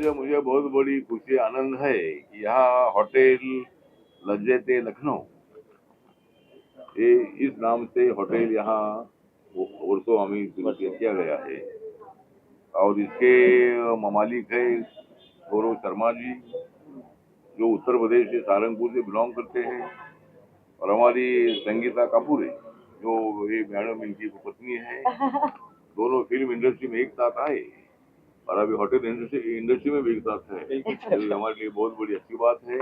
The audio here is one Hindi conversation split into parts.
मुझे मुझे बहुत बड़ी खुशी आनंद है कि यहाँ होटल लज्जते लखनऊ, ये इस नाम से होटल यहाँ वर्षों हमें शुरू किया गया है। और इसके मालिक है गौरव शर्मा जी, जो उत्तर प्रदेश के सहारनपुर से बिलोंग करते हैं। और हमारी संगीता कपूर है, जो ये मैडम इनकी पत्नी है। दोनों फिल्म इंडस्ट्री में एक साथ आए और अभी होटल इंडस्ट्री में भी एक साथ है। तो हमारे लिए बहुत बड़ी अच्छी बात है।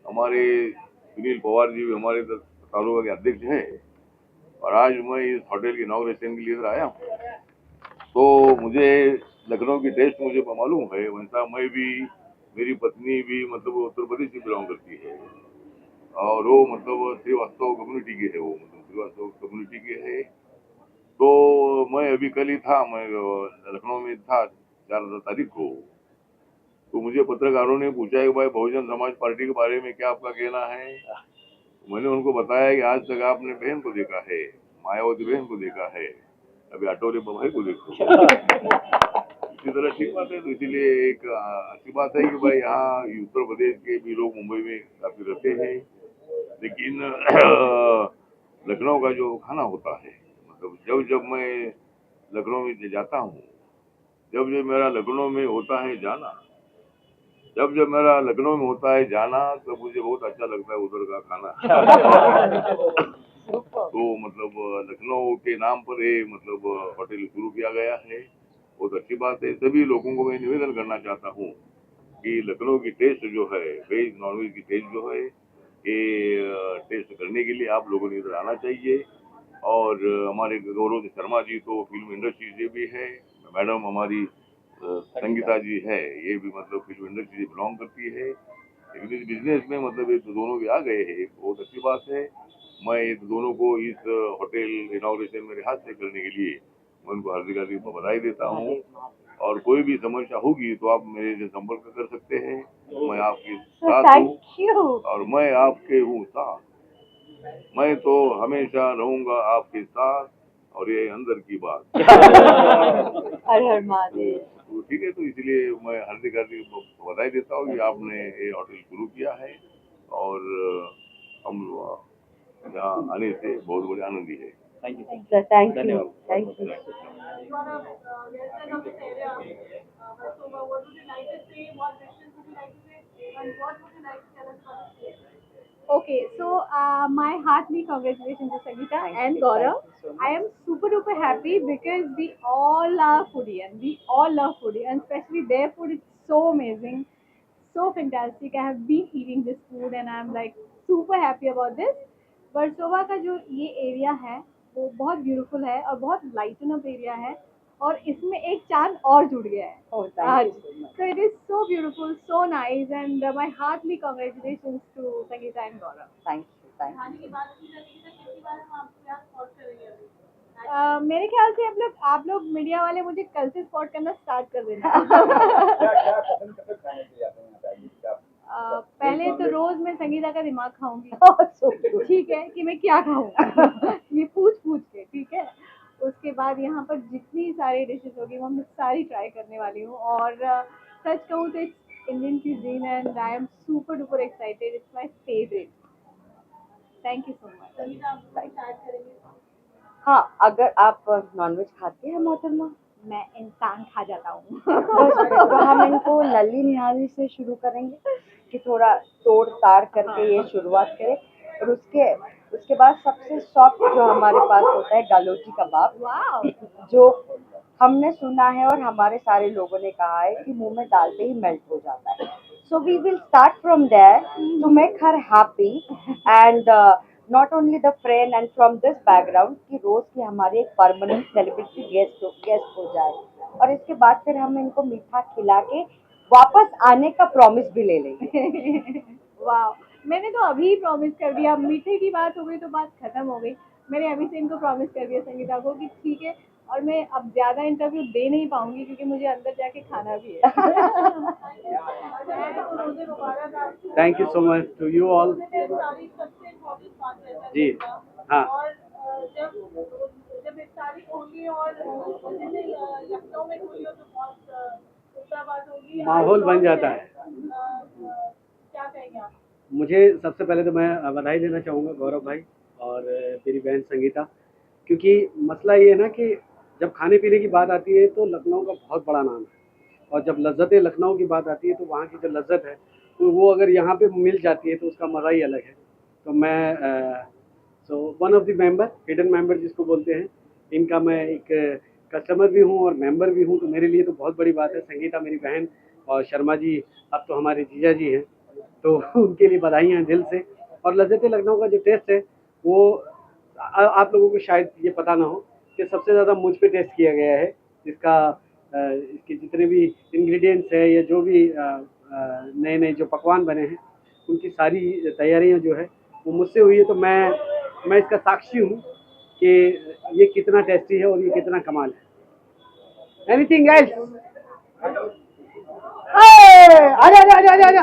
हमारे सुनील पवार जी भी हमारे तालुका के अध्यक्ष हैं और आज मैं इस होटल की इनॉग्रेशन के लिए इधर आया हूँ। तो मुझे लखनऊ की टेस्ट मुझे मालूम है, वैसा मैं भी, मेरी पत्नी भी मतलब उत्तर प्रदेश से बिलोंग करती है और वो मतलब श्रीवास्तव कम्युनिटी के है, वो मतलब श्रीवास्तव कम्युनिटी के है। तो मैं अभी कल ही था, मैं लखनऊ में था 4 तारीख को। तो मुझे पत्रकारों ने पूछा कि भाई बहुजन समाज पार्टी के बारे में क्या आपका कहना है। मैंने उनको बताया कि आज तक आपने बहन को देखा है, मायावती बहन को देखा है, अभी आटोले भाई को देखो। इसी तरह ठीक बात है। तो इसीलिए एक अच्छी बात है कि भाई यहाँ उत्तर प्रदेश के भी लोग मुंबई में काफी रहते हैं। लेकिन लखनऊ का जो खाना होता है, मतलब जब जब मैं लखनऊ में जाता हूँ, जब जब मेरा लखनऊ में होता है जाना, जब जब मेरा लखनऊ में होता है जाना, तो मुझे बहुत अच्छा लगता है उधर का खाना। तो मतलब लखनऊ के नाम पर ये मतलब होटल शुरू किया गया है, बहुत अच्छी बात है। सभी लोगों को मैं निवेदन करना चाहता हूँ कि लखनऊ की टेस्ट जो है, वेज नॉनवेज की टेस्ट जो है, ये टेस्ट करने के लिए आप लोगों ने इधर आना चाहिए। और हमारे गौरव शर्मा जी तो फिल्म इंडस्ट्री से भी है, मैडम हमारी संगीता जी है, ये भी मतलब फिल्म इंडस्ट्री से बिलोंग करती है। लेकिन इस बिजनेस में मतलब ये तो दोनों भी आ गए हैं, बहुत अच्छी बात है। मैं ये दोनों को इस होटल इनॉग्रेशन मेरे हाथ से करने के लिए मैं उनको हार्दिक हार्दिक बधाई देता हूँ। और कोई भी समस्या होगी तो आप मेरे से संपर्क कर सकते हैं, मैं आपके साथ हूँ और मैं आपके हूँ साथ। मैं तो हमेशा रहूंगा आपके साथ, और ये अंदर की बात। हर हर महादेव। तो ठीक है, तो इसलिए मैं हार्दिक हार्दिक बधाई देता हूँ कि आपने ये होटल शुरू किया है और हम यहाँ आने से बहुत बड़े आनंदी है। Thank you sir, thank you, thank you. Okay, so my heartily congratulations to Sangeeta and Gaurav. I am super duper happy because we all are foodie and we all love foodie, and especially their food is so amazing, so fantastic. I have been eating this food and I'm like super happy about this. Versova का जो ये एरिया है वो बहुत ब्यूटीफुल है और बहुत लाइटन अप एरिया है, और इसमें एक चांद और जुड़ गया है आज। So it is so beautiful, so nice, and my heartily congratulations to Sangeeta and Gaurav. Thank you, thank you. मेरे ख्याल से आप लोग मीडिया वाले मुझे कल से स्पॉट करना स्टार्ट कर देना। पहले तो रोज मैं संगीता का दिमाग खाऊंगी, ठीक है, कि मैं क्या खाऊं। ये पूछ पूछ के, ठीक है। उसके बाद यहाँ पर जितनी सारी डिशेस होगी वो मैं सारी ट्राई करने वाली हूँ। और सच कहूँ तो it's Indian cuisine and I am super duper excited, it's my favourite. Thank you so much. हाँ, अगर आप नॉनवेज खाते हैं मोहतरमा? मैं इंसान खा जाता हूँ। तो हम इनको लल्ली निहारी से शुरू करेंगे कि थोड़ा तोड़ ताड़ करके ये शुरुआत करें, और उसके बाद सबसे सॉफ्ट जो हमारे पास होता है गालोची कबाब, जो हमने सुना है और हमारे सारे लोगों ने कहा है कि मुंह में डालते ही मेल्ट हो जाता है। So we will start from there to make her happy and not only the friend and from this background कि रोज की हमारी एक परमानेंट सेलिब्रिटी गेस्ट हो जाए, और इसके बाद फिर हम इनको मीठा खिला के वापस आने का प्रॉमिस भी ले लेंगे। वाह, मैंने तो अभी प्रॉमिस कर दिया, मीठे की बात हो गई तो बात खत्म हो गई। मैंने अभी से इनको प्रॉमिस कर दिया संगीता को कि ठीक है, और मैं अब ज्यादा इंटरव्यू दे नहीं पाऊंगी क्योंकि मुझे अंदर जाके खाना भी है। Thank you so much to you all. जी हाँ, जब इफ्तारी होगी और लखनऊ में होगी तो बहुत माहौल बन जाता है। क्या कहेंगे आप? मुझे सबसे पहले तो मैं बधाई देना चाहूँगा गौरव भाई और मेरी बहन संगीता, क्योंकि मसला ये है ना कि जब खाने पीने की बात आती है तो लखनऊ का बहुत बड़ा नाम है, और जब लज्जत लखनऊ की बात आती है तो वहाँ की जो लज्जत है तो वो अगर यहाँ पे मिल जाती है तो उसका मज़ा ही अलग है। तो मैं one of the member, hidden member जिसको बोलते हैं, इनका मैं एक कस्टमर भी हूँ और मेंबर भी हूँ, तो मेरे लिए तो बहुत बड़ी बात है। संगीता मेरी बहन और शर्मा जी अब तो हमारे जीजा जी हैं, तो उनके लिए बधाइयाँ दिल से। और लज्जत लखनऊ का जो टेस्ट है वो आप लोगों को शायद ये पता ना हो कि सबसे ज़्यादा मुझ पे टेस्ट किया गया है। इसके जितने भी इंग्रेडिएंट्स है या जो भी नए नए जो पकवान बने हैं उनकी सारी तैयारियां जो है वो मुझसे हुई है। तो मैं इसका साक्षी हूँ कि ये कितना टेस्टी है और ये कितना कमाल है। Anything else? आजा आजा आजा आजा आजा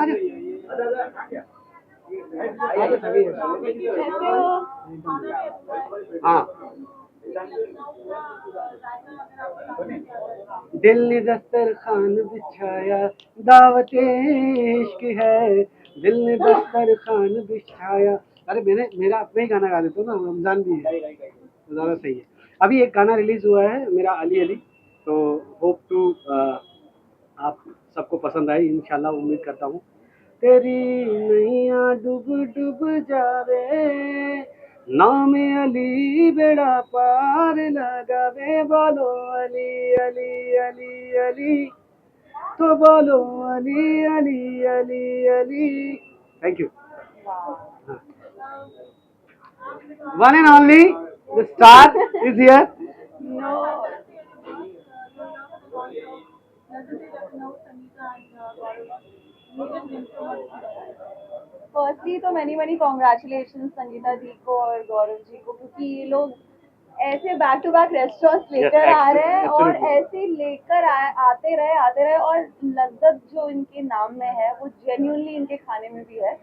हाँ। दिल ने दस्तरखान बिछाया दावत इश्क है, दिल ने दस्तरखान बिछाया। अरे मेरा अपना ही गाना गा देता हूँ ना, रमजान भी है तो ज़्यादा सही है। अभी एक गाना रिलीज हुआ है मेरा अली अली, तो होप टू आप सबको पसंद आई इंशाल्लाह, उम्मीद करता हूँ। तेरी नैया डूब डूब जावे, नाम अली बेड़ा पार लगावे, बोलो अली अली अली अली, तो बोलो Ali Ali Ali Ali. Thank you. One and only the star is here. No. Firstly तो मैनी कॉन्ग्रेचुलेशन संगीता जी को और गौरव जी को, क्योंकि ये लोग ऐसे बैक टू बैक रेस्टोरेंट्स लेकर आ रहे हैं और ऐसे लेकर आते रहे और लज्जत जो इनके नाम में है वो जेन्युइनली इनके खाने में भी है।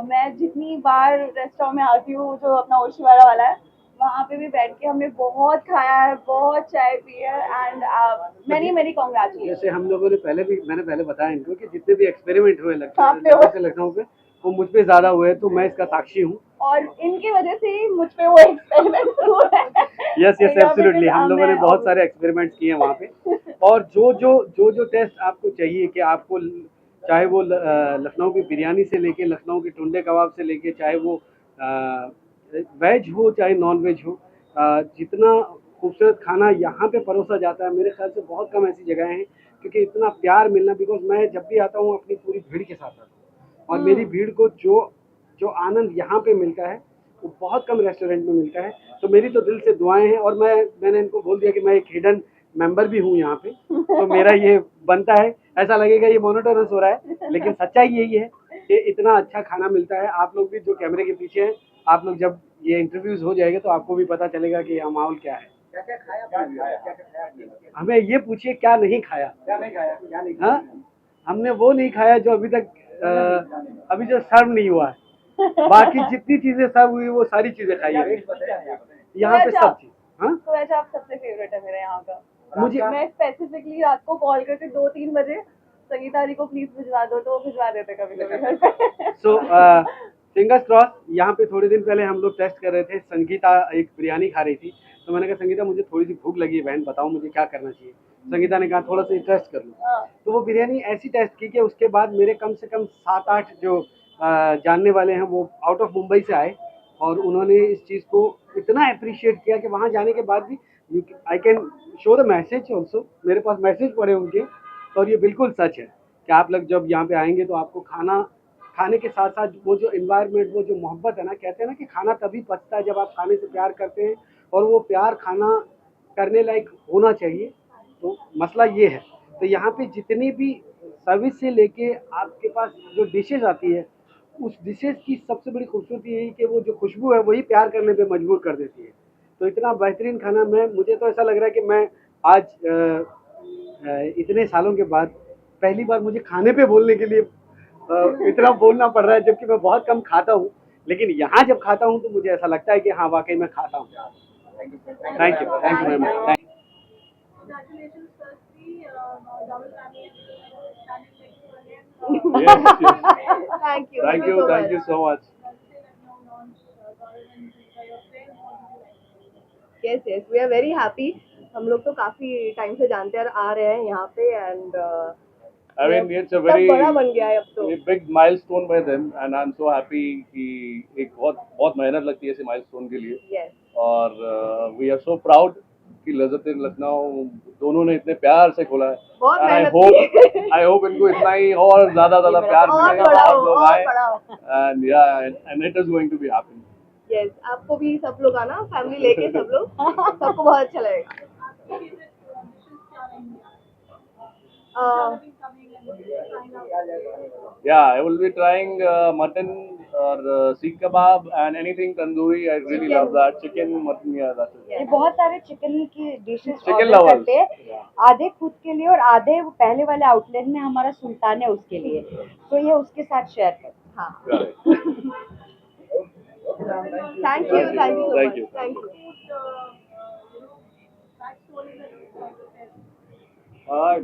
मैं जितनी बार रेस्टोरेंट में आती हूँ जो अपना ओशीवाड़ा वाला है, वहाँ पे भी बैठ के हमने बहुत खाया है, बहुत चाय पी है एंड मैनी कॉन्ग्रेचुलेशन। जैसे हम लोगों ने मैंने पहले बताया इनको कि जितने भी एक्सपेरिमेंट हुए लखनऊ पे वो मुझ पे ज्यादा हुए, तो मैं इसका साक्षी हूँ और इनकी वजह से ही मुझ पे वो एक्सपेरिमेंट हुआ है। यस एब्सोल्युटली, हम लोगों ने बहुत सारे एक्सपेरिमेंट्स किए हैं वहाँ पे। और जो टेस्ट आपको चाहिए कि आपको, चाहे वो लखनऊ की बिरयानी से लेके लखनऊ के टुंडे कबाब से लेके, चाहे वो वेज हो चाहे नॉन वेज हो, जितना खूबसूरत खाना यहाँ पे परोसा जाता है मेरे ख्याल से बहुत कम ऐसी जगह हैं, क्योंकि इतना प्यार मिलना। बिकॉज मैं जब भी आता हूँ अपनी पूरी भीड़ के साथ आता हूँ, और मेरी भीड़ को जो आनंद यहाँ पे मिलता है वो बहुत कम रेस्टोरेंट में मिलता है। तो मेरी तो दिल से दुआएं हैं, और मैंने इनको बोल दिया कि मैं एक हिडन मेंबर भी हूँ यहाँ पे, तो मेरा ये बनता है। ऐसा लगेगा ये मोनोटोनस हो रहा है, लेकिन सच्चाई यही है कि इतना अच्छा खाना मिलता है। आप लोग भी जो कैमरे के पीछे हैं, आप लोग जब ये इंटरव्यूज हो जाएगा तो आपको भी पता चलेगा कि यहाँ माहौल क्या है। हमें ये पूछिए क्या नहीं खाया, हाँ, हमने वो नहीं खाया जो अभी तक अभी जो सर्व नहीं हुआ है। बाकी जितनी चीजें सर्व हुई वो सारी चीजें खाई है यहाँ पे, सब चीज। हाँ, तो वैसे आप सबसे फेवरेट है मेरे यहाँ का। मैं मुझे स्पेसिफिकली रात को कॉल करके 2-3 बजे संगीता जी को प्लीज भिजवा दो, तो वो भिजवा देते कभी कभी घर पे। So fingers cross. यहाँ पे थोड़े दिन पहले हम लोग टेस्ट कर रहे थे, संगीता एक बिरयानी खा रही थी, तो मैंने कहा संगीता मुझे थोड़ी सी भूख लगी है बहन, बताओ मुझे क्या करना चाहिए। संगीता ने कहा थोड़ा सा टेस्ट कर लो। तो वो बिरयानी ऐसी टेस्ट की कि उसके बाद मेरे कम से कम 7-8 जो जानने वाले हैं वो आउट ऑफ मुंबई से आए, और उन्होंने इस चीज़ को इतना अप्रिशिएट किया कि वहाँ जाने के बाद भी I can show the message also, मेरे पास मैसेज पड़े उनके। और ये बिल्कुल सच है कि आप लोग जब यहाँ पे आएंगे तो आपको खाने के साथ साथ वो जो इन्वायरमेंट, वो जो मोहब्बत है ना, कहते हैं ना कि खाना तभी पचता है जब आप खाने से प्यार करते हैं, और वो प्यार खाना करने लायक होना चाहिए। तो मसला ये है। तो यहाँ पे जितनी भी सर्विस से लेके आपके पास जो डिशेज आती है, उस डिशेज की सबसे बड़ी खूबसूरती यही कि वो जो खुशबू है वही प्यार करने पे मजबूर कर देती है। तो इतना बेहतरीन खाना, मुझे तो ऐसा लग रहा है कि मैं आज इतने सालों के बाद पहली बार मुझे खाने पे बोलने के लिए इतना बोलना पड़ रहा है, जबकि मैं बहुत कम खाता हूँ, लेकिन यहाँ जब खाता हूँ तो मुझे ऐसा लगता है कि हाँ वाकई मैं खाता हूँ। Thank you very much. Yes, yes. Thank you. Thank you, thank you so much. Yes, yes, we are very happy. हम लोग तो काफी टाइम से जानते हैं और आ रहे हैं यहाँ पे and I mean, it's a सब very बड़ा बन गया है अब तो. big milestone by them, and I'm so happy कि एक बहुत बहुत मेहनत लगती है इस milestone के लिए. Yes. और we are so proud कि लज़्ज़त लखनऊ दोनों ने इतने प्यार से खोला है. बहुत And I मेहनत hope की. I hope इनको इतना ही और ज़्यादा प्यार और मिले बड़ा आप हो, लोग और आए. बड़ा हो. And yeah, and it is going to be happening. Yes, आपको भी सब लोग आना, फैमिली लेके सब लोग, सबको बहुत अच्छा लगेगा. Yeah, I will be trying mutton or seekh kebab and anything tandoori. I really love that. Chicken, mutton, yeah, that's it. ये बहुत सारे चिकन की डिशेस Chicken ऑर्डर lovers. करते हैं, आधे खुद के लिए और आधे वो पहले वाले आउटलेट में हमारा सुल्तान है उसके लिए, तो ये उसके साथ शेयर करते हैं. हाँ. Correct. Thank you so Thank much. you. Thank you.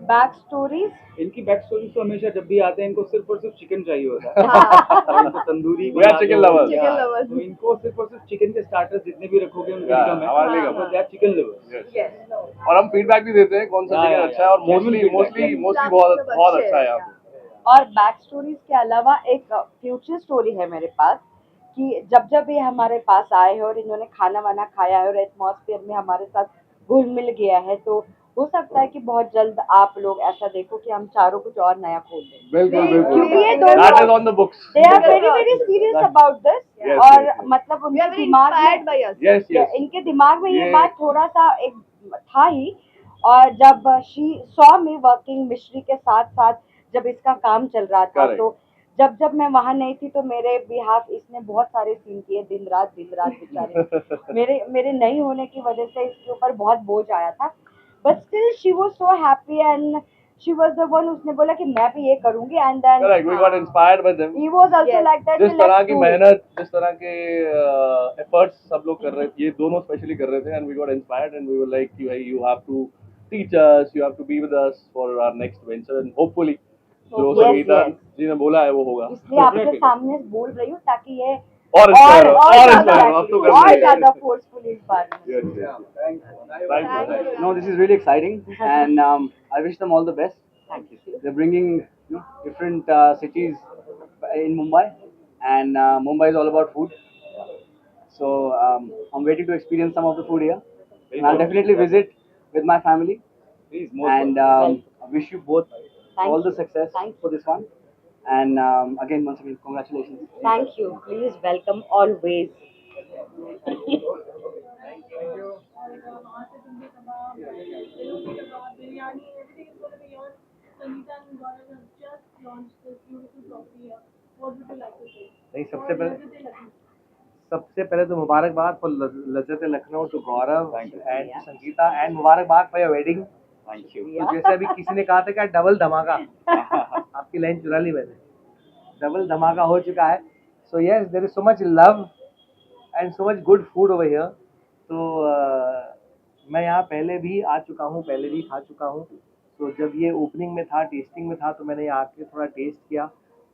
Back stories इनकी बैक स्टोरी तो हमेशा जब भी आते हैं इनको सिर्फ और सिर्फ चिकन चाहिए होता है. हाँ. और इनको tandoori We are chicken lovers. Chicken lovers. तो इनको सिर्फ और सिर्फ चिकन के स्टार्टर्स जितने भी रखोगे उनके Yeah, कम है. हमारे लिए कम है. They are chicken lovers. Yes. Yes. और हम फीडबैक भी देते हैं कौन सा चिकन अच्छा है और मोस्टली बहुत अच्छा है यहाँ पे. और बैक स्टोरीज के अलावा एक फ्यूचर स्टोरी है मेरे पास कि जब ये हमारे पास आए हैं और इन्होंने खाना वाना खाया है और एटमॉस्फेयर में हमारे साथ घुल मिल गया है, तो हो सकता है कि बहुत जल्द आप लोग ऐसा देखो कि हम चारों कुछ और नया खोल दें. बिल्कुल क्योंकि ये बिल्कुल. दोनों That is on the books. They are very serious about this. Yes, और yes, yes. मतलब We उनके are very दिमाग inspired में by us. Yes, yes. इनके दिमाग में ये ये- बात थोड़ा सा एक था ही, और जब शी सॉ मी वर्किंग मिश्री के साथ साथ जब इसका काम चल रहा था, Correct. तो जब मैं वहां नहीं थी तो मेरे बिहाफ इसने बहुत सारे सीन किए दिन रात बेचारे. मेरे नहीं होने की वजह से इसके ऊपर बहुत बोझ आया था, but still she was so happy and she was the one. उसने बोला कि मैं भी ये करूंगी and then Correct. We got inspired by them. He was also Yes. Like that. जिस तरह की मेहनत, जिस तरह के एफर्ट्स सब लोग कर रहे थे, ये दोनों स्पेशली कर रहे थे, and we got inspired and we were like कि भाई you have to teach us, you have to be with us for our next venture, and hopefully जो Yes, संगीता yes. जी ने बोला है वो होगा. इसलिए आपके सामने बोल रही हूँ ताकि ये और inspire हो, और ज्यादा- inspire हो, अब तो करना और ही है. ज्यादा फोर्सफुली इस बारे में. Yes, yes. Thank you. No, this is really exciting, and I wish them all the best. Thank you. They're bringing different cities in Mumbai, and Mumbai is all about food. So I'm waiting to experience some of the food here, and I'll definitely visit with my family. Please, most And welcome. I wish you both Thank all the you. success Thank you. for this one. And once again, congratulations. Thank you. Please welcome always. नहीं, सबसे पहले तो मुबारकबाद for Lazzat Lucknow to Gaurav and Sangeeta, and मुबारकबाद for your wedding. Thank you. तो जैसे अभी किसी ने कहा था क्या डबल धमाका, आपकी लाइन चुरा ली मैंने. डबल धमाका हो चुका है. So yes, there is so much love and so much good food over here. तो मैं यहाँ पहले भी आ चुका हूँ, पहले भी खा चुका हूँ. तो जब ये ओपनिंग में था, टेस्टिंग में था, तो मैंने यहाँ आके थोड़ा टेस्ट किया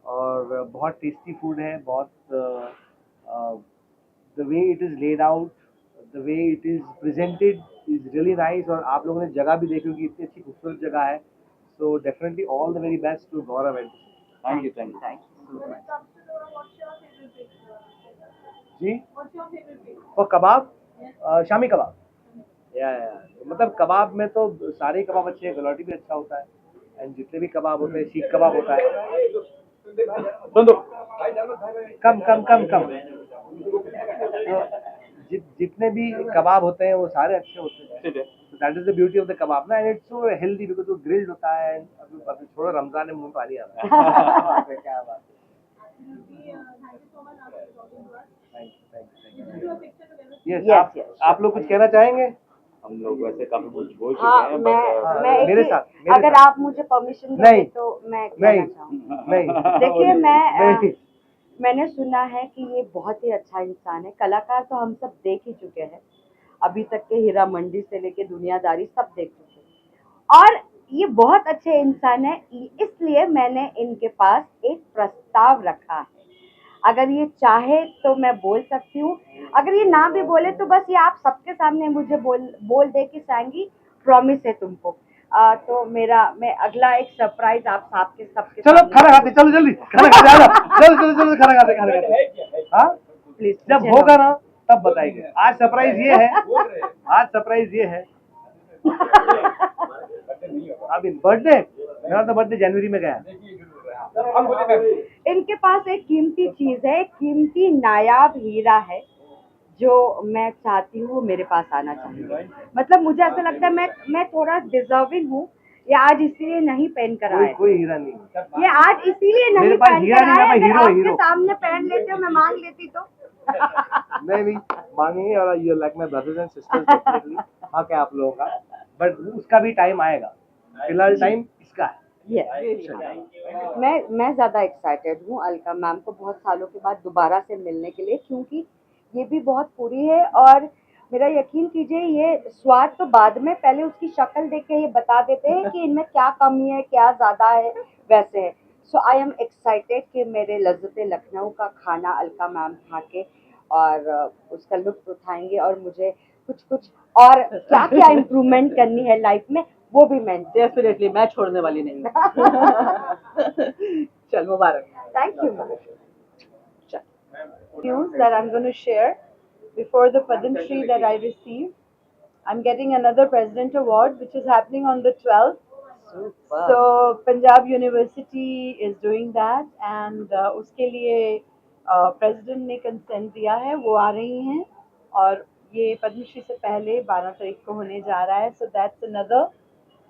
और बहुत टेस्टी फूड है. बहुत the way it is laid out, the way it is presented is really nice. और आप लोगों ने जगह भी देखी होगी, इतनी अच्छी खूबसूरत जगह है. So definitely all the very best to Gaurav and Thank you. Thank you. जी. और कबाब, शामी कबाब. या मतलब कबाब में तो सारे कबाब अच्छे हैं, गलौटी भी अच्छा होता है, एंड जितने भी कबाब होते हैं, सीख कबाब होता है. कम कम कम कम. तो जितने भी कबाब होते हैं वो सारे अच्छे होते हैं. That is the beauty of the kebab ना, and it's so healthy because वो ग्रिल्ड होता है. अभी छोड़ो, रमजान में मुंह पानी आ रहा है. क्या बात. यस, आप लोग कुछ कहना चाहेंगे? हम लोग वैसे काफी कुछ बोल चुके हाँ, हैं, मैं मेरे एक- साथ अगर आप मुझे परमिशन दोगे नहीं. तो मैं कहना नहीं. चाहूँगी. नहीं. देखिए, नहीं. मैंने सुना है कि ये बहुत ही अच्छा इंसान है. कलाकार तो हम सब देख ही चुके हैं, अभी तक के हीरा मंडी से लेके दुनियादारी सब देख चुके हैं. और ये बहुत अच्छे इंसान है, इसलिए मैंने इनके पास एक प्रस्ताव रखा है। अगर ये चाहे तो मैं बोल सकती हूँ, अगर ये ना भी बोले तो बस ये आप सबके सामने मुझे बोल दे कि सांगी प्रॉमिस है तुमको। तो मैं अगला एक सरप्राइज आप सबके सबके चलो सामने खाना खाते, चलो जल्दी खाना खाते, आ जाओ, चलो चलो चलो खाना खाते। हाँ, प्लीज जब होगा ना तब बताएंगे। आज सरप्राइज ये है, आज सरप्राइज ये है। अभी बर्थडे, मेरा तो बर्थडे जनवरी में गया। इनके पास एक कीमती चीज है, एक कीमती नायाब हीरा है जो मैं चाहती हूँ वो मेरे पास आना चाहिए। मतलब मुझे ऐसा लगता है मैं थोड़ा डिजर्विंग हूँ। ये आज इसीलिए नहीं पहन कर आए, कोई हीरा नहीं। ये आज इसीलिए नहीं मेरे पास पहन हीरा कर नहीं है, आए। मैं अगर हीरो, आपके हीरो। सामने पहन लेते हो, मैं मांग लेती तो। नहीं मांगेंगे, और you like my brothers and sisters definitely. हाँ क्या आप लोगों का, बट उसका भी टाइम आएगा, फिलहाल टाइम इसका है। मैं ज़्यादा एक्साइटेड हूँ अलका मैम को बहुत सालों के बाद दोबारा से मिलने के लिए, क्योंकि ये भी बहुत पूरी है और मेरा यकीन कीजिए ये स्वाद तो बाद में, पहले उसकी शक्ल देख के ये बता देते हैं कि इनमें क्या कमी है क्या ज़्यादा है, वैसे है। सो आई एम एक्साइटेड कि मेरे लज्जते लखनऊ का खाना अलका मैम खा के और उसका लुत्फ उठाएंगे और मुझे कुछ कुछ और क्या क्या इम्प्रूवमेंट करनी है लाइफ में वो भी मैं डेफिनेटली मैं छोड़ने वाली नहीं। चल मुबारक। Thank you ma'am. News that I'm going to share before the Padma Shri that I received. I'm getting another President Award which is happening on the 12th. So Punjab University is doing that and उसके लिए President ने consent दिया है, वो आ रही हैं और ये पद्म श्री से पहले 12 तारीख को होने जा रहा है. So that's another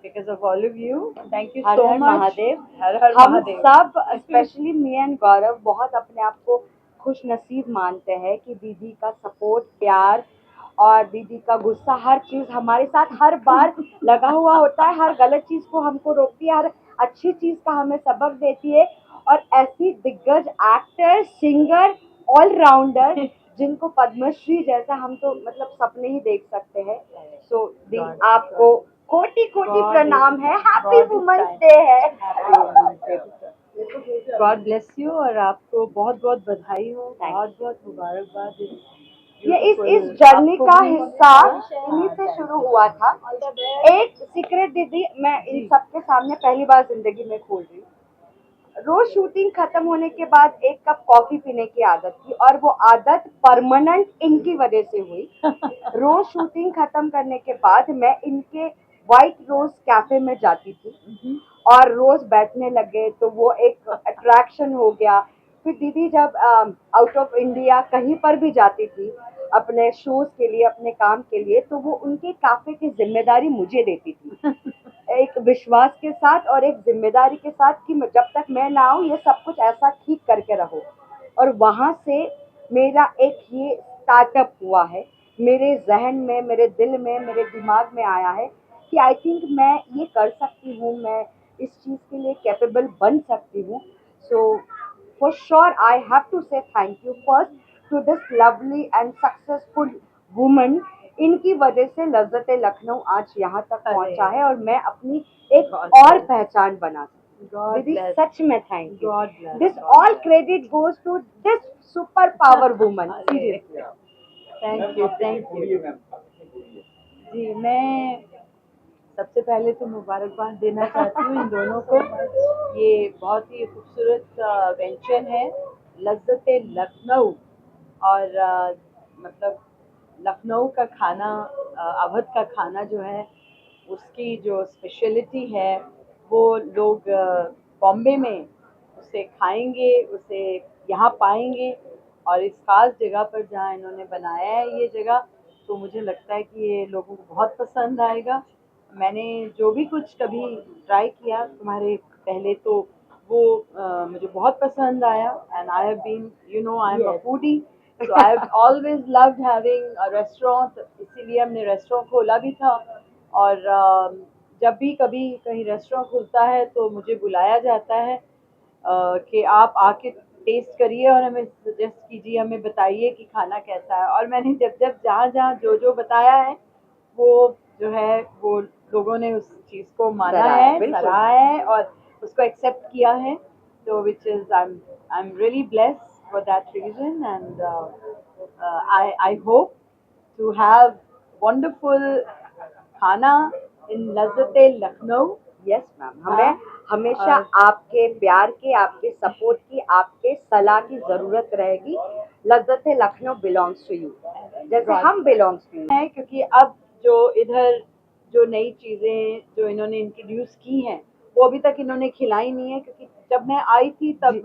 because of all of you. Thank you her so her much. Mahadev. हर हर हम महादेव। सब स्पेशली मी एंड गौरव बहुत अपने आप को खुश नसीब मानते हैं कि दीदी का सपोर्ट, प्यार और दीदी का गुस्सा, हर चीज़ हमारे साथ हर बार लगा हुआ होता है। हर गलत चीज़ को हमको रोकती है, हर अच्छी चीज़ का हमें सबक देती है और ऐसी दिग्गज एक्टर, सिंगर, ऑलराउंडर जिनको पद्मश्री जैसा हम तो मतलब सपने ही देख सकते हैं। सो दी आपको कोटि कोटि प्रणाम है, हैप्पी वुमेन्स डे है। गॉड ब्लेस यू और आपको बहुत बहुत बधाई हो, बहुत बहुत मुबारकबाद। ये इस जर्नी का हिस्सा इन्हीं से शुरू हुआ था। एक सीक्रेट दीदी मैं इन सबके सामने पहली बार जिंदगी में खोल रही हूँ। रोज शूटिंग खत्म होने के बाद एक कप कॉफी पीने की आदत थी और वो आदत परमानेंट इनकी वजह से हुई। रोज शूटिंग खत्म करने के बाद मैं इनके व्हाइट रोज कैफे में जाती थी और रोज बैठने लगे तो वो एक अट्रैक्शन हो गया। फिर दीदी जब आउट ऑफ इंडिया कहीं पर भी जाती थी अपने शोज के लिए, अपने काम के लिए, तो वो उनके कैफे की जिम्मेदारी मुझे देती थी एक विश्वास के साथ और एक जिम्मेदारी के साथ कि जब तक मैं ना आऊँ ये सब कुछ ऐसा ठीक करके रहो। और वहाँ से मेरा एक ये स्टार्टअप हुआ है, मेरे जहन में, मेरे दिल में, मेरे दिमाग में आया है कि आई थिंक मैं ये कर सकती हूँ, मैं इस चीज़ के लिए कैपेबल बन सकती हूँ। सो for sure I have to say thank you first to this lovely and successful woman। इनकी वजह से लज्जते लखनऊ आज यहाँ तक पहुँचा है और मैं अपनी एक और पहचान बना सकती। दीदी सच में thank you. This all credit goes to this super power woman. Thank you जी। मैं सबसे पहले तो मुबारकबाद देना चाहती हूँ इन दोनों को। ये बहुत ही खूबसूरत वेंचर है लज्जते लखनऊ और मतलब लखनऊ का खाना, अवध का खाना जो है उसकी जो स्पेशलिटी है वो लोग बॉम्बे में उसे खाएंगे, उसे यहाँ पाएंगे और इस खास जगह पर जहाँ इन्होंने बनाया है ये जगह, तो मुझे लगता है कि ये लोगों को बहुत पसंद आएगा। मैंने जो भी कुछ कभी ट्राई किया तुम्हारे पहले तो वो मुझे बहुत पसंद आया and I have been I am a foodie, so I have always loved having a restaurant, इसीलिए हमने रेस्टोरेंट खोला भी था। और जब भी कभी कहीं रेस्टोरेंट खुलता है तो मुझे बुलाया जाता है कि आप आके टेस्ट करिए और हमें सजेस्ट कीजिए, हमें बताइए कि खाना कैसा है। और मैंने जब जहाँ जहाँ जो बताया है वो जो है वो लोगों ने उस चीज़ को माना सराहा, है, बिल्कुल। सराहा है और उसको एक्सेप्ट किया है, तो which is I am really blessed for that reason and I hope to have wonderful खाना in Lazzate Lucknow. Yes ma'am, हमें हमेशा और- आपके प्यार की, आपके सपोर्ट की, आपके सलाह की जरूरत रहेगी। लज्जत लखनऊ बिलोंग्स टू यू, जैसे हम बिलोंग्स टू यू। है क्योंकि अब जो इधर जो नई चीज़ें जो इन्होंने इंट्रोड्यूस की हैं वो अभी तक इन्होंने खिलाई नहीं है, क्योंकि जब मैं आई थी तब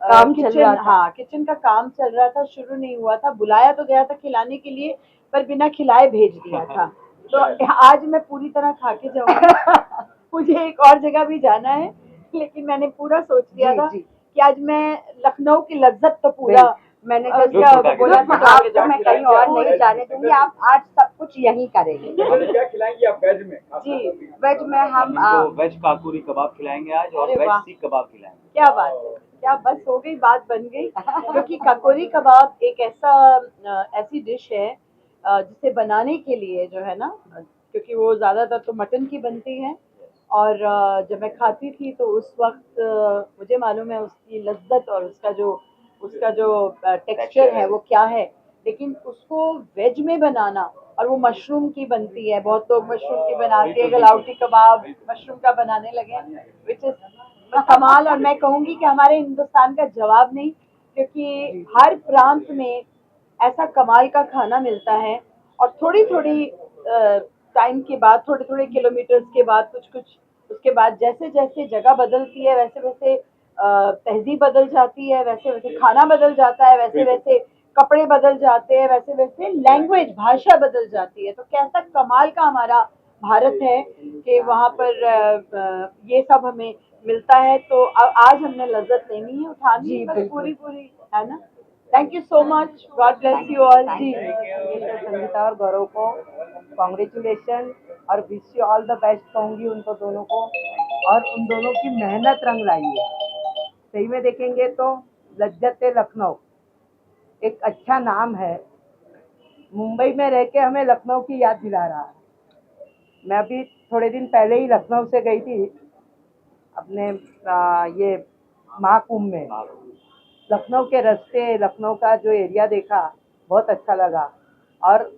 काम चल किचन, रहा था। हाँ किचन का काम चल रहा था, शुरू नहीं हुआ था। बुलाया तो गया था खिलाने के लिए, पर बिना खिलाए भेज दिया था। तो आज मैं पूरी तरह खा के जाऊंगी। मुझे एक और जगह भी जाना है, लेकिन मैंने पूरा सोच लिया जी, था जी। कि आज मैं लखनऊ की लज्जत तो पूरा मैंने और जब क्या बोला था लुत्फ आपको मैं कहीं और नहीं जाने दूंगी, आप आज सब कुछ यहीं करेंगे। क्या खिलाएंगे आप वेज में? जी। वेज में हम इनको वेज काकुरी कबाब खिलाएंगे आज और अरे वेज वाह। सीख कबाब खिलाएंगे। क्या बात है, क्या बस हो गई, बात बन गई। क्योंकि ककोरी कबाब एक ऐसी डिश है जिसे बनाने के लिए जो है ना, क्योंकि वो ज़्यादातर तो मटन की बनती है, और जब मैं खाती थी तो उस वक्त मुझे मालूम है उसकी लज्जत और उसका जो टेक्सचर है वो क्या है। लेकिन उसको वेज में बनाना, और वो मशरूम की बनती है, बहुत लोग मशरूम की बनाते हैं, गलाउटी कबाब मशरूम का बनाने लगे, विच इज कमाल। और मैं कहूँगी कि हमारे हिंदुस्तान का जवाब नहीं, क्योंकि हर प्रांत में ऐसा कमाल का खाना मिलता है, और थोड़ी थोड़ी टाइम के बाद, थोड़े थोड़े किलोमीटर्स के बाद, कुछ कुछ उसके बाद, जैसे जैसे जगह बदलती है वैसे वैसे तहजीब बदल जाती है, वैसे वैसे खाना बदल जाता है, वैसे वैसे कपड़े बदल जाते हैं, वैसे वैसे लैंग्वेज भाषा बदल जाती है। तो कैसा कमाल का हमारा भारत है कि वहाँ पर ये सब हमें मिलता है। तो आज हमने लज्जत लेनी है, उठानी है बस पूरी पूरी, है ना। Thank you so much, God bless you all जी। संगीता और गौरव को कॉन्ग्रेचुलेशन और wish you all the best कहूँगी उनको दोनों को। और उन दोनों की मेहनत रंग लाई है। सही में देखेंगे तो लज्जत लखनऊ एक अच्छा नाम है। मुंबई में रह के हमें लखनऊ की याद दिला रहा है। मैं अभी थोड़े दिन पहले ही लखनऊ से गई थी अपने ये महाकुंभ में। लखनऊ के रास्ते, लखनऊ का जो एरिया देखा, बहुत अच्छा लगा, और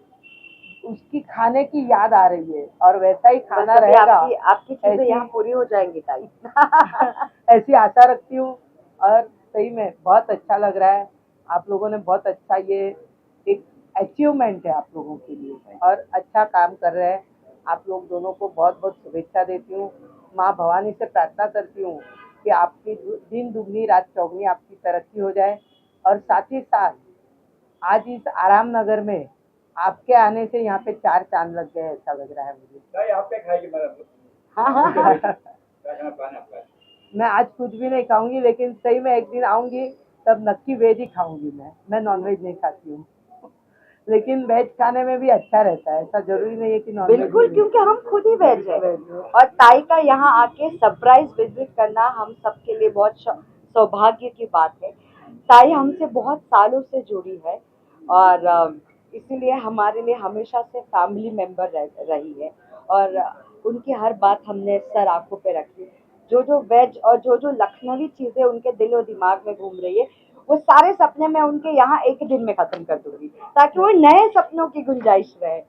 उसकी खाने की याद आ रही है, और वैसा ही खाना रहेगा। आपकी चीजें यहाँ पूरी हो जाएंगी ताई। ऐसी आशा रखती हूँ, और सही में बहुत अच्छा लग रहा है। आप लोगों ने बहुत अच्छा, ये एक अचीवमेंट है आप लोगों के लिए, और अच्छा काम कर रहे हैं। आप लोग दोनों को बहुत बहुत शुभेच्छा देती हूँ। माँ भवानी से प्रार्थना करती हूँ कि आपकी दिन दुगनी रात चौगनी आपकी तरक्की हो जाए, और साथ ही साथ आज इस आराम नगर में आपके आने से यहाँ पे 4 चांद लग गए, ऐसा लग रहा है मुझे। भाई आप क्या खाएंगे मतलब? हाँ। क्या खाना प्लान है आपका? मैं आज कुछ भी नहीं खाऊंगी, लेकिन सही में एक दिन आऊंगी तब नक्की वेज ही खाऊंगी। मैं नॉनवेज नहीं खाती हूँ, लेकिन वेज खाने में भी अच्छा रहता है, ऐसा जरूरी नहीं है कि नॉनवेज। बिल्कुल, क्योंकि हम खुद ही वेज है। और ताई का यहाँ आके सरप्राइज विजिट करना हम सबके लिए बहुत सौभाग्य की बात है। ताई हमसे बहुत सालों से जुड़ी है, और इसीलिए हमारे लिए हमेशा से फैमिली मेंबर रही है, और उनकी हर बात हमने सर आंखों पे रखी। जो वेज और जो लखनवी चीजें उनके दिल और दिमाग में घूम रही है, वो सारे सपने मैं उनके यहाँ एक दिन में खत्म कर दूंगी, ताकि वो नए सपनों की गुंजाइश रहे।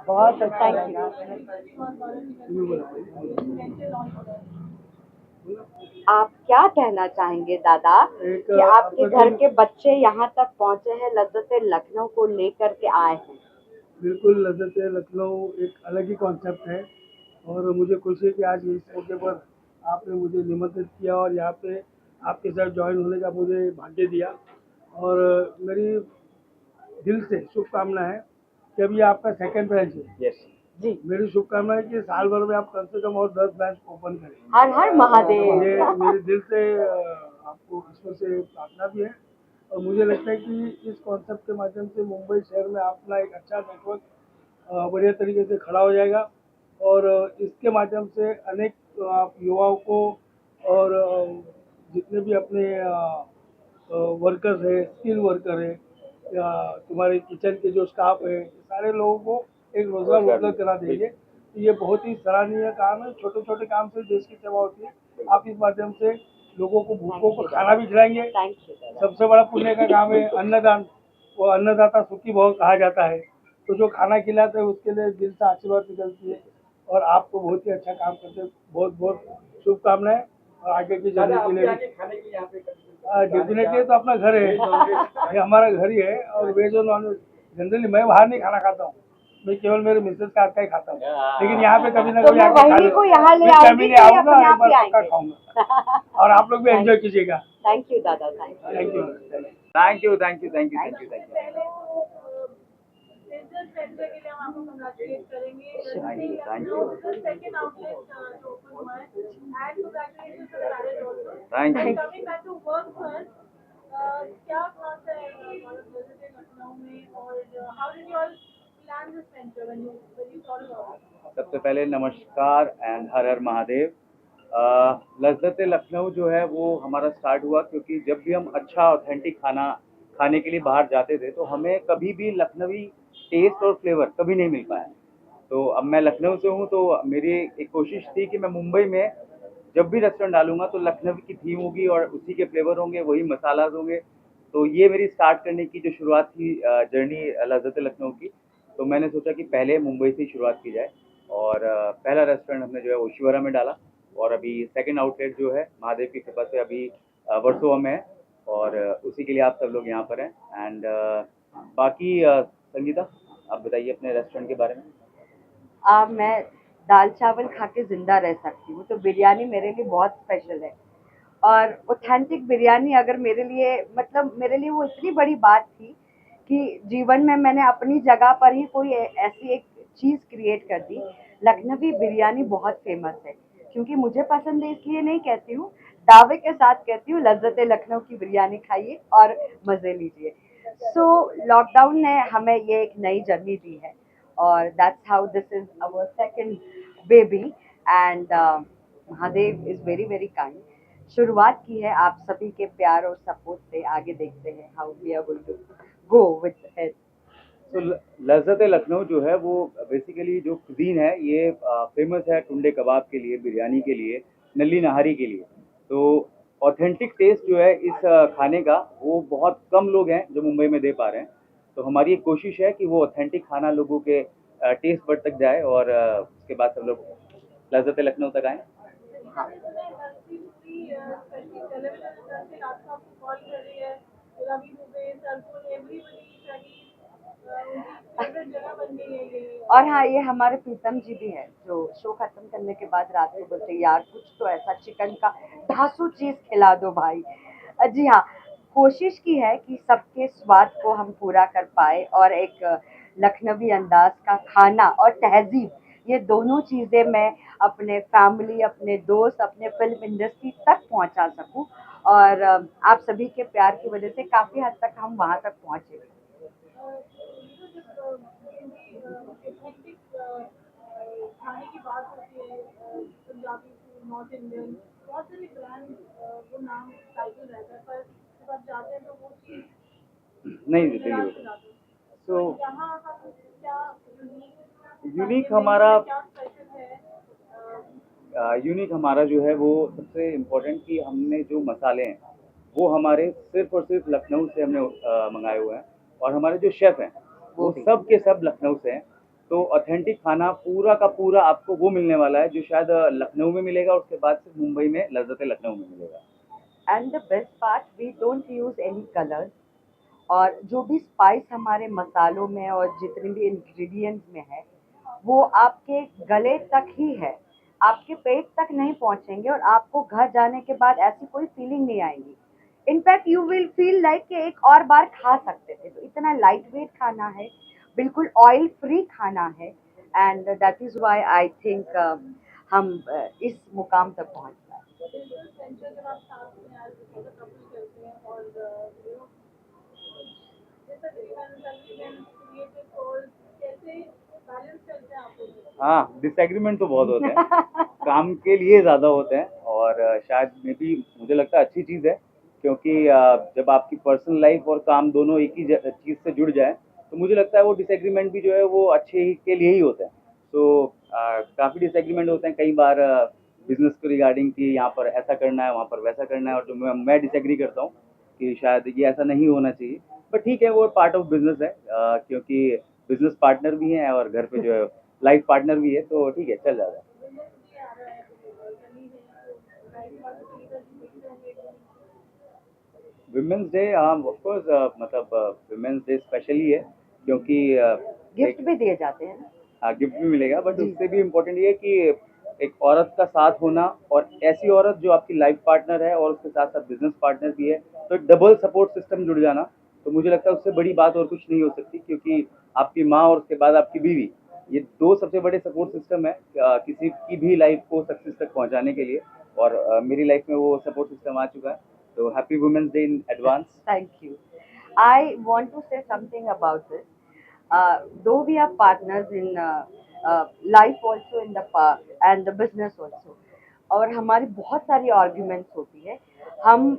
बहुत अच्छा, थैंक यू। आप क्या कहना चाहेंगे दादा कि आपके घर के बच्चे यहाँ तक पहुँचे हैं, लज्जत लखनऊ को लेकर के आए हैं? बिल्कुल, लज्जत लखनऊ एक अलग ही कॉन्सेप्ट है, और मुझे खुशी है कि आज इस मौके पर आपने मुझे निमंत्रित किया और यहाँ पे आपके साथ ज्वाइन होने का मुझे भाग्य दिया। और मेरी दिल से शुभकामना है कि अभी आपका सेकंड ब्रांच है। यस जी, मेरी शुभकामना है कि साल भर में आप कम से कम और 10 ब्रांच ओपन करें। हर हर महादेव। मेरे दिल से आपको ईश्वर से प्रार्थना भी है, और मुझे लगता है कि इस कॉन्सेप्ट के माध्यम से मुंबई शहर में अपना एक अच्छा नेटवर्क बढ़िया तरीके से खड़ा हो जाएगा, और इसके माध्यम से अनेक आप युवाओं को और जितने भी अपने वर्कर्स है, स्किल वर्कर है, या तुम्हारे किचन के जो स्टाफ है, सारे लोगों को एक रोजगार उपलब्ध करा देंगे। तो ये बहुत ही सराहनीय काम है। छोटे छोटे काम से देश की सेवा होती है। आप इस माध्यम से लोगों को, भूखों को खाना भी खिलाएंगे। थैंक यू दादा। सबसे बड़ा पुण्य का काम है अन्नदान। वो अन्नदाता सुखी भव कहा जाता है। तो जो खाना खिलाते हैं उसके लिए दिल से आशीर्वाद निकलती है। और आपको बहुत ही अच्छा काम करते हैं। बहुत बहुत शुभकामनाएं और आगे की जर्नी के लिए भी। खाने की यहाँ पे डेफिनेटली तो अपना घर है, ये हमारा घर ही है। और वेज और नॉन वेज जनरली मैं बाहर नहीं खाना खाता हूँ। मैं केवल मेरे मिसेज का हाथ का ही खाता हूँ। लेकिन यहाँ पे कभी ना तो कभी मैं आके खा वही को लूँगा। यहाँ ले With आऊंगी family तो ये आऊंगा, अपने एक आप बार ही पक्का आएंगे। खाऊंगा। और आप लोग भी एंजॉय कीजिएगा। थैंक यू दादा, thank you. Thank you. Thank you thank you thank you thank you thank you business venture के लिए हम आपको कंग्रेचुलेट करेंगे। Thank you. सेकंड आउटलेट जो ओपन हुआ है and congratulations for the marriage also. Thank you. Coming back to work first, क्या खास है लखनऊ में और how did you all plan this venture when you thought about it? सबसे पहले नमस्कार एंड हर हर महादेव। लज्जत लखनऊ जो है वो हमारा स्टार्ट हुआ क्योंकि जब भी हम अच्छा ऑथेंटिक खाना खाने के लिए बाहर जाते थे तो हमें कभी भी लखनवी टेस्ट और फ्लेवर कभी नहीं मिल पाया। तो अब मैं लखनऊ से हूँ तो मेरी एक कोशिश थी कि मैं मुंबई में जब भी रेस्टोरेंट डालूंगा तो लखनवी की थीम होगी और उसी के फ्लेवर होंगे, वही मसालाज होंगे। तो ये मेरी स्टार्ट करने की जो शुरुआत थी जर्नी लज्जत लखनऊ की। तो मैंने सोचा कि पहले मुंबई से ही शुरुआत की जाए और पहला रेस्टोरेंट हमने जो है ओशिवरा में डाला और अभी सेकंड आउटलेट जो है महादेव की कृपा से अभी वर्सोवा में है और उसी के लिए आप सब लोग यहाँ पर हैं। एंड बाकी संगीता आप बताइए अपने रेस्टोरेंट के बारे में। मैं दाल चावल खा के जिंदा रह सकती हूँ, तो बिरयानी मेरे लिए बहुत स्पेशल है। और ऑथेंटिक बिरयानी अगर मेरे लिए, मतलब मेरे लिए वो इतनी बड़ी बात थी कि जीवन में मैंने अपनी जगह पर ही कोई ऐसी एक चीज़ क्रिएट कर दी। लखनवी बिरयानी बहुत फेमस है, क्योंकि मुझे पसंद है इसलिए नहीं कहती हूँ, दावे के साथ कहती हूँ, लज्जत लखनऊ की बिरयानी खाइए और मज़े लीजिए। सो लॉकडाउन ने हमें ये एक नई जर्नी दी है और that's how this is our second baby. And Mahadev is very very kind. शुरुआत की है आप सभी के प्यार और सपोर्ट से, आगे देखते हैं how we are going to go with it. तो लज्जत लखनऊ जो है वो बेसिकली जो कुजीन है ये फेमस है टुंडे कबाब के लिए, बिरयानी के लिए, नली नहारी के लिए। तो ऑथेंटिक टेस्ट जो है इस खाने का वो बहुत कम लोग हैं जो मुंबई में दे पा रहे हैं। तो हमारी एक कोशिश है कि वो ऑथेंटिक खाना लोगों के टेस्ट बड तक जाए और उसके बाद सब लोग लज्जत लखनऊ तक आएँ। और हाँ, ये हमारे प्रीतम जी भी हैं जो शो खत्म करने के बाद रात को बोलते हैं, यार कुछ तो ऐसा चिकन का धांसू चीज खिला दो भाई। जी हाँ, कोशिश की है कि सबके स्वाद को हम पूरा कर पाए और एक लखनवी अंदाज का खाना और तहजीब, ये दोनों चीज़ें मैं अपने फैमिली, अपने दोस्त, अपने फिल्म इंडस्ट्री तक पहुंचा सकूं। और आप सभी के प्यार की वजह से काफ़ी हद तक हम वहां तक पहुंचे। खाने की बात होती है, पंजाबी फूड, नॉर्थ इंडियन, बहुत सारे ब्रांड वो नाम टाइटल रहता है, पर जब आप जाते हैं तो वो चीज़ नहीं देते ये लोग। तो यहाँ हम क्या यूनिक हमारा क्या स्पेशल है? यूनिक हमारा जो है वो सबसे इम्पोर्टेंट कि हमने जो मसाले हैं वो हमारे सिर्फ और सिर्फ लखनऊ से हमने मंगाए हुए हैं और हमारे जो शेफ़ हैं वो सब के सब लखनऊ से हैं। तो ऑथेंटिक खाना पूरा का पूरा आपको वो मिलने वाला है जो शायद लखनऊ में मिलेगा और उसके बाद सिर्फ मुंबई में लज्जत लखनऊ में मिलेगा। And the best part, we don't use any colours. और जो भी स्पाइस हमारे मसालों में और जितने भी इंग्रेडिएंट्स में है, वो आपके गले तक ही है, आपके पेट तक नहीं पहुंचेंगे और आपको घर जाने के बाद ऐसी कोई फीलिंग नहीं आएगी। In fact you will feel like कि एक और बार खा सकते थे। तो इतना लाइट वेट खाना है, बिल्कुल ऑयल फ्री खाना है। And that is why I think हम इस मुकाम तक पहुंच पाए। बिजनेस वेंचर जब आप साथ में एज अ कपल करते हैं और डिसएग्रीमेंट, क्रिएटिव गोल्स, कैसे बैलेंस करते हैं आप लोग? हाँ, डिसएग्रीमेंट तो बहुत होते हैं काम के लिए ज़्यादा होते हैं और शायद मे बी मुझे लगता है अच्छी चीज़ है क्योंकि जब आपकी पर्सनल लाइफ और काम दोनों एक ही चीज़ से जुड़ जाए तो मुझे लगता है वो डिसएग्रीमेंट भी जो है वो अच्छे ही के लिए ही होते हैं। तो काफ़ी डिसएग्रीमेंट होते हैं कई बार बिजनेस को रिगार्डिंग कि यहाँ पर ऐसा करना है, वहाँ पर वैसा करना है, और जो मैं डिसएग्री करता हूँ कि शायद ये ऐसा नहीं होना चाहिए। बट ठीक है, वो पार्ट ऑफ बिजनेस है, क्योंकि बिजनेस पार्टनर भी हैं और घर पे जो है लाइफ पार्टनर भी है, तो ठीक है, चल जाता है। विमेंस डे, हाँ ऑफ कोर्स, मतलब विमेंस डे स्पेशली है क्योंकि गिफ्ट भी दिए जाते हैं ना। हाँ, गिफ्ट भी मिलेगा, बट उससे भी इम्पोर्टेंट ये है कि एक औरत का साथ होना, और ऐसी औरत जो आपकी लाइफ पार्टनर है और उसके साथ साथ बिजनेस पार्टनर भी है, तो एक डबल सपोर्ट सिस्टम जुड़ जाना, तो मुझे लगता है उससे बड़ी बात और कुछ नहीं हो सकती, क्योंकि आपकी माँ और उसके बाद आपकी बीवी, ये दो सबसे बड़े सपोर्ट सिस्टम है किसी की भी लाइफ को सक्सेस तक पहुँचाने के लिए, और मेरी लाइफ में वो सपोर्ट सिस्टम आ चुका है। So happy Women's Day in advance. Thank you. I want to say something about this. Though we are partners in life also in the and the business also, और हमारी बहुत सारी आर्ग्यूमेंट्स होती है। हम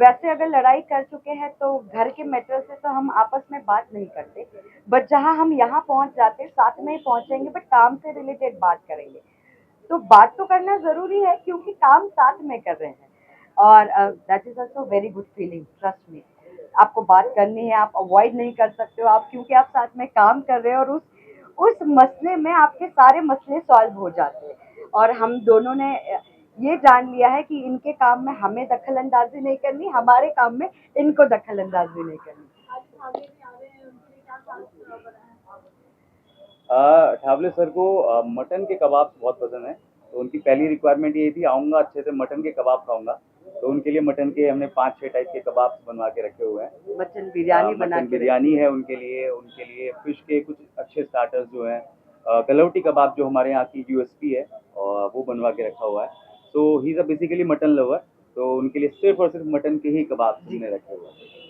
वैसे अगर लड़ाई कर चुके हैं तो घर के मैटर से तो हम आपस में बात नहीं करते, बट जहाँ हम यहाँ पहुँच जाते साथ में ही पहुँचेंगे, बट काम से रिलेटेड बात करेंगे। तो बात तो करना ज़रूरी है क्योंकि काम साथ में कर रहे हैं, और that is also very good feeling, trust me. आपको बात करनी है, आप अवॉइड नहीं कर सकते हो, आप क्योंकि आप साथ में काम कर रहे हो, और उस मसले में आपके सारे मसले सॉल्व हो जाते हैं। और हम दोनों ने ये जान लिया है कि इनके काम में हमें दखल अंदाजी नहीं करनी, हमारे काम में इनको दखल अंदाजी नहीं करनी। ठावले सर को मटन के कबाब बहुत पसंद है, तो उनकी पहली रिक्वायरमेंट ये थी, आऊँगा अच्छे से मटन के कबाब खाऊंगा, तो उनके लिए मटन के हमने 5-6 टाइप के कबाब बनवा के रखे हुए हैं। मटन बिरयानी बना मटन बिरयानी है उनके लिए फिश के कुछ अच्छे स्टार्टर्स जो हैं, गलौटी कबाब जो हमारे यहाँ की यूएसपी है, और वो बनवा के रखा हुआ है। So he is a basically mutton lover, तो उनके लिए सिर्फ और सिर्फ मटन के ही कबाब हमने रखे हुए हैं।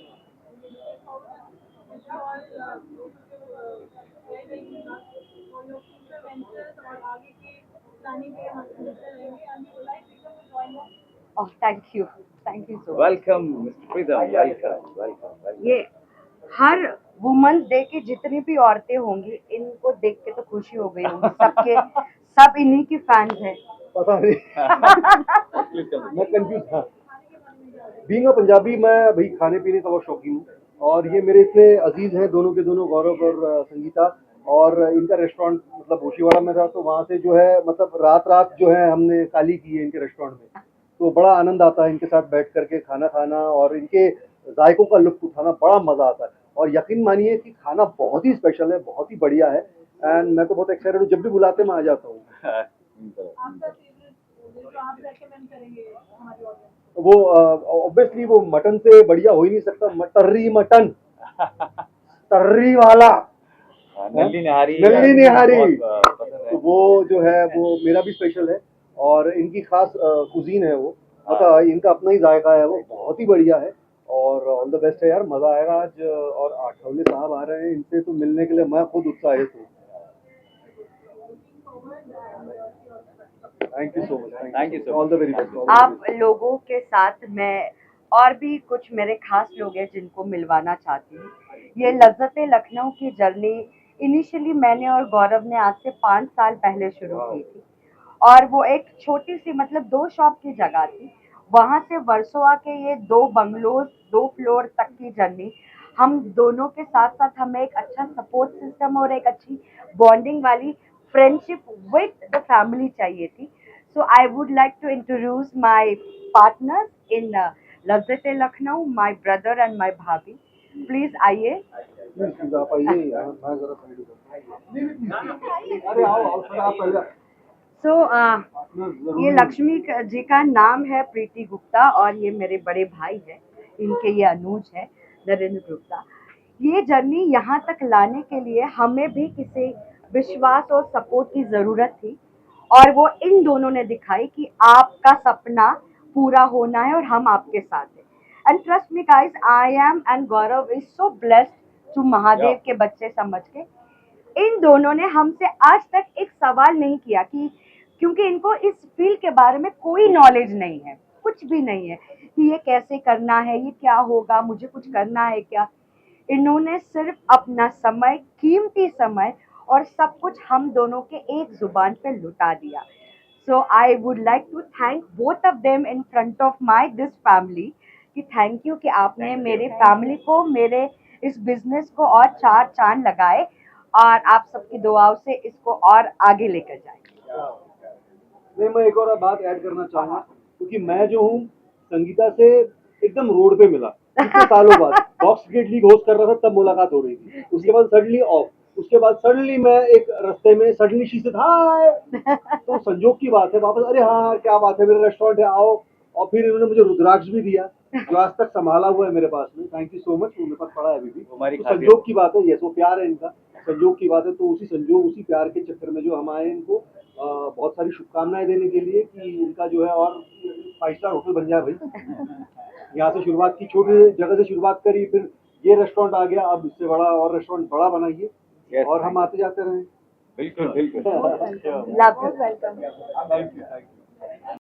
Oh thank you so much. Welcome mister Pritam, welcome. ये हर वुमेन्स डे की जितनी भी औरतें होंगी, इनको देख के तो खुशी हो गई होगी सबके, सब इन्हीं की फैंस हैं। पता नहीं मैं कंफ्यूज था। बीइंग अ पंजाबी, मैं भाई खाने पीने का बहुत शौकीन हूँ, और ये मेरे इतने अजीज हैं दोनों के दोनों, गौरव और संगीता, और इनका रेस्टोरेंट मतलब भोशीवाड़ा में था, तो वहाँ से जो है मतलब रात जो है हमने काली की है इनके रेस्टोरेंट में, तो बड़ा आनंद आता है इनके साथ बैठ करके खाना खाना, और इनके जायकों का लुत्फ उठाना, बड़ा मज़ा आता है। और यकीन मानिए कि खाना बहुत ही स्पेशल है, बहुत ही बढ़िया है, एंड मैं तो बहुत एक्साइटेड हूँ, जब भी बुलाते मैं आ जाता हूँ। वो ऑब्वियसली वो मटन से बढ़िया हो ही नहीं सकता, तर्री मटन, तर्री वाला नल्ली निहारी, तो वो जो है वो मेरा भी स्पेशल है, और इनकी खास कुजीन है वो, मतलब इनका अपना ही जायका है, वो बहुत ही बढ़िया है, और ऑल द बेस्ट है यार, मज़ा आएगा आज। और आठवले साहब आ रहे हैं, इनसे तो मिलने के लिए मैं खुद उत्साहित हूँ। Thank you so much, all the very best. आप लोगों के साथ मैं और भी कुछ मेरे खास लोग हैं जिनको मिलवाना चाहती हूँ। ये लज्जते लखनऊ की जर्नी इनिशियली मैंने और गौरव ने आज से 5 साल पहले शुरू की थी, और वो एक छोटी सी मतलब 2 शॉप की जगह थी, वहाँ से वर्सोवा के ये 2 बंगलोज 2 फ्लोर तक की जर्नी, हम दोनों के साथ साथ हमें एक अच्छा सपोर्ट सिस्टम और एक अच्छी बॉन्डिंग वाली फ्रेंडशिप विद द फैमिली चाहिए थी। So I would like to introduce my partners in लज्जते Lucknow, my brother and my भाभी। Please आइए। आप आइए, मैं जरा अरे आओ थोड़ा आप पहले। So ये लक्ष्मी जी का नाम है प्रीति गुप्ता, और ये मेरे बड़े भाई हैं, इनके ये अनुज है नरेंद्र गुप्ता। ये जर्नी यहाँ तक लाने के लिए हमें भी किसी विश्वास और सपोर्ट की ज़रूरत थी, और वो इन दोनों ने दिखाई कि आपका सपना पूरा होना है और हम आपके साथ हैं। And trust me guys, I am and Gaurav is so blessed to Mahadev के बच्चे समझ के। इन दोनों ने हमसे आज तक एक सवाल नहीं किया कि, क्योंकि इनको इस फील्ड के बारे में कोई नॉलेज नहीं है, कुछ भी नहीं है कि ये कैसे करना है, ये क्या होगा, मुझे कुछ करना है क्या। इन्होंने सिर्फ अपना समय, कीमती समय और सब कुछ हम दोनों के एक जुबान पे लुटा दिया. So I would like to thank both of them in front of my this family कि थैंक यू कि आपने मेरे फैमिली को, मेरे इस बिजनेस को और चार चांद लगाए और आप सबकी दुआओं से इसको और आगे लेकर जाएं. नहीं, मैं एक और बात ऐड करना चाहूँगा क्योंकि मैं जो हूँ संगीता से एकदम रोड पे मिला इतने सालों बाद. बॉक्स क्रिकेट लीग होस्ट कर रहा था तब मुलाकात हो रही थी. उसके बाद सडनली ऑफ, उसके बाद सडनली मैं एक रास्ते में सडनली शी सेड हाय. तो संजोग की बात है वापस, अरे हाँ क्या बात है, मेरा रेस्टोरेंट है आओ. और फिर इन्होंने मुझे रुद्राक्ष भी दिया जो आज तक संभाला हुआ है मेरे पास में. Thank you so much. मेरे पास पड़ा है अभी भी. तो संजोग की बात है, ये वो प्यार है इनका, संजोग की बात है. तो उसी संजोग उसी प्यार के चक्कर में जो हम आए इनको बहुत सारी शुभकामनाएं देने के लिए कि इनका जो है और 5 स्टार होटल बन जाए भाई. यहाँ से शुरुआत की, छोटी जगह से शुरुआत करी, फिर ये रेस्टोरेंट आ गया, अब इससे बड़ा और रेस्टोरेंट बड़ा बनाइए और हम आते जाते रहें. बिल्कुल बिल्कुल. Love you. Thank you.